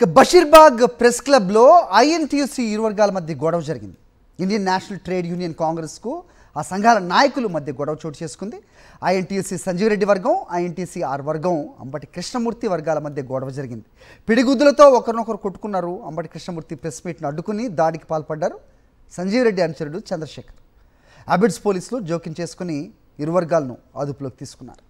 Basheerbagh press క్లబ్లో INTUC ఇరు వర్గాల మధ్య గొడవ జరిగింది. ఇండియన్ నేషనల్ ట్రేడ్ యూనియన్ కాంగ్రెస్కు ఆ సంఘాల నాయకుల మధ్య గొడవ చోటు చేసుకుంది. ఐఎన్టీయూసీ సంజీవ్ రెడ్డి వర్గం, ఐఎన్టీసీఆర్ వర్గం, అంబటి కృష్ణమూర్తి వర్గాల మధ్య గొడవ జరిగింది. పిడిగుద్దులతో ఒకరినొకరు కొట్టుకున్నారు. అంబటి కృష్ణమూర్తి ప్రెస్ మీట్ను అడ్డుకుని దాడికి పాల్పడ్డారు సంజీవ్ రెడ్డి అనుచరుడు చంద్రశేఖర్. అబిడ్స్ పోలీసులు జోక్యం చేసుకుని ఇరు వర్గాలను అదుపులోకి తీసుకున్నారు.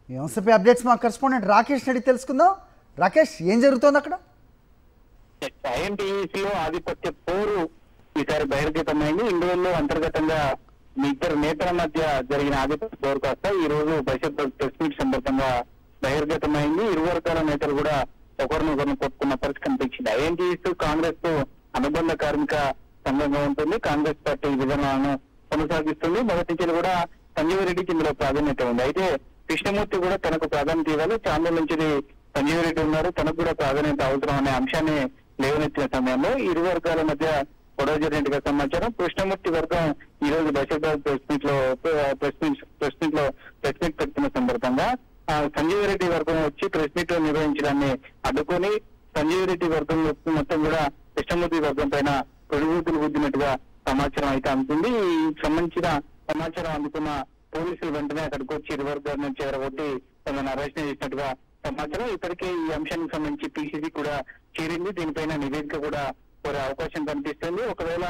ఈ అంశంపై అప్డేట్స్ మా కరెస్పాండెంట్ రాకేష్ రెడ్డి తెలుసుకుందాం. రాకేష్, ఏం జరుగుతోంది అక్కడ? ఐఎన్టీయూసీలో ఆధిపత్య పోరు ఈసారి బహిర్గతమైంది. ఇందులో అంతర్గతంగా ఇద్దరు నేతల మధ్య జరిగిన ఆధిపత్య పోరు కాస్త ఈ రోజు బషీర్బాగ్ ప్రెస్ మీట్ సందర్భంగా బహిర్గతమైంది. ఇరు వర్గాల నేతలు కూడా ఒకరినొకరిని కొట్టుకున్న పరిస్థితి కనిపించింది. ఐఎన్టీయూసీ కాంగ్రెస్ తో అనుబంధ కార్మిక సంఘంగా ఉంటుంది. కాంగ్రెస్ పార్టీ విధానాలను కొనసాగిస్తుంది. మొదటి నుంచి కూడా సంజీవ్ రెడ్డికి ఇందులో ప్రాధాన్యత ఉంది. అయితే కృష్ణమూర్తి కూడా తనకు ప్రాధాన్యత ఇవ్వాలి, చాలా నుంచి సంజీవ్ రెడ్డి ఉన్నారు, తనకు కూడా ప్రాధాన్యత అవసరం అనే అంశాన్ని లేవనెత్తిన సమయంలో ఇరు వర్గాల మధ్య గొడవ జరిగినట్టుగా సమాచారం. కృష్ణమూర్తి వర్గం ఈ రోజు బషీర్బాగ్ ప్రెస్ మీట్ పెడుతున్న సందర్భంగా సంజీవ్ రెడ్డి వర్గం వచ్చి ప్రెస్ మీట్ నిర్వహించడాన్ని అడ్డుకొని సంజీవ్ రెడ్డి వర్గం మొత్తం కూడా కృష్ణమూర్తి వర్గం పైన పెరుగుతులు గుద్దినట్టుగా సమాచారం అయితే అందుతుంది. ఈ సంబంధించిన సమాచారం అందుకున్న పోలీసులు వెంటనే అక్కడికి వచ్చి ఇరు వర్గాలను చేరగొట్టి తమను అరెస్ట్ చేసినట్టుగా సమాచారం. ఇప్పటికే ఈ అంశానికి సంబంధించి పీసీసీ కూడా చేరింది. దీనిపైన నివేదిక కూడా కోరే అవకాశం కనిపిస్తుంది. ఒకవేళ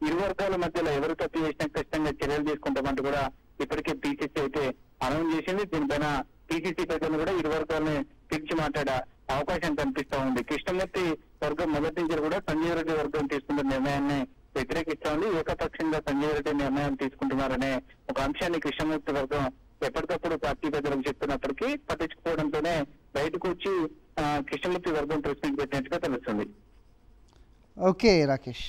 ఇరు వర్గాల మధ్యలో ఎవరు తప్పు చేసినా ఖచ్చితంగా చర్యలు తీసుకుంటామంటూ కూడా ఇప్పటికే పీసీసీ అయితే అనౌన్స్ చేసింది. దీనిపైన పీసీసీ పెద్దలు కూడా ఇరు వర్గాలని పిలిచి మాట్లాడే అవకాశం కనిపిస్తా ఉంది. కృష్ణమూర్తి వర్గం మొదటి నుంచి కూడా సంజీవ్ రెడ్డి వర్గం తీసుకున్న నిర్ణయాన్ని వ్యతిరేకిస్తా ఉంది. ఏకపక్షంగా సంజీవ్ రెడ్డి నిర్ణయం తీసుకుంటున్నారనే ఒక అంశాన్ని కృష్ణమూర్తి వర్గం ఎప్పటికప్పుడు పార్టీ పెద్దలకు చెప్తున్నప్పటికీ పట్టించుకోవడంతోనే బయటకు వచ్చి కృష్ణమూర్తి వర్గం ప్రెస్ మీట్ పెట్టినట్టుగా తెలుస్తుంది. ఓకే రాకేష్.